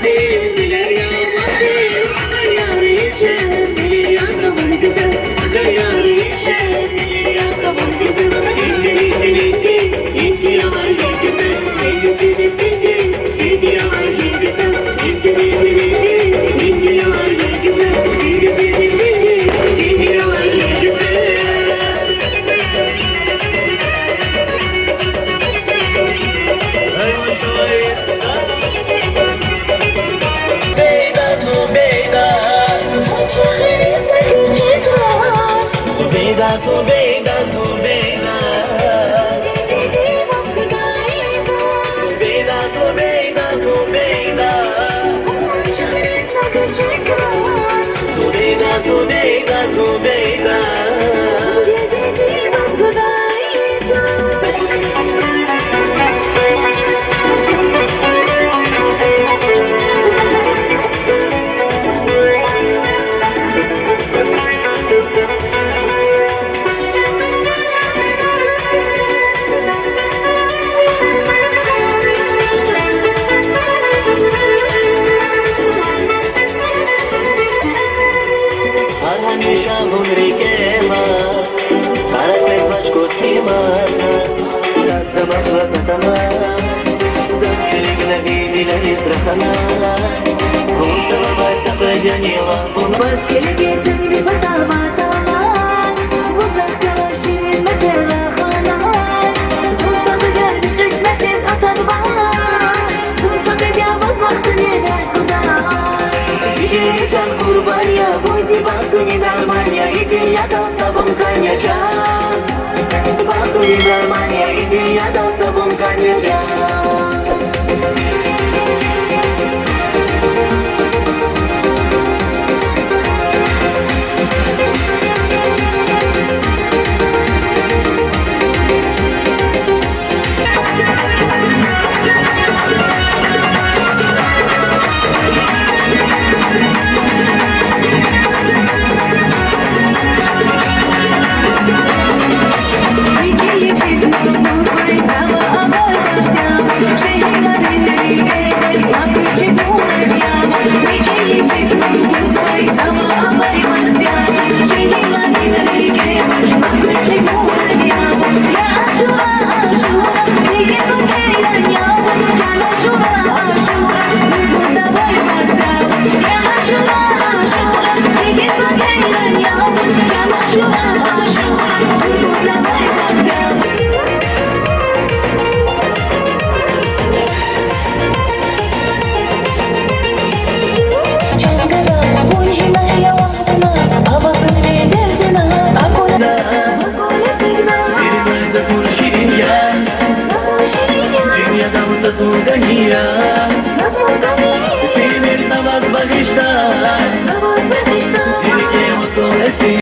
sevdiler yağmasın. Yar içer dili yanımın kızı. Yar içer dili yanımın kızı. İndi yavar kızı. Seni yavar kızı. İndi yavar kızı. Seni yavar kızı. Zubeyda, Zubeyda, Zubeyda, Zubeyda, Zubeyda, Zubeyda, Zubeyda, Zubeyda. Hamisha vunrikemas, karakles bachkos kimas, Zabash vasatama, Zaskilik na vidila israhana, Vun sababay sa padyanila, Vun Baskilik isani vatavatama, Vun zakkala shirin metelahana, Zun sabı geldi kısmetiz atanvar, Zun sabı yavaz baktın yener kudar. Zikir can kurban ya, Vuzi baktın inarmanya, İdil ya da sabun kanyacan. Baktın inarmanya, İdil ya da sabun kanyacan. Zasługania, Sibir sa was bagishta.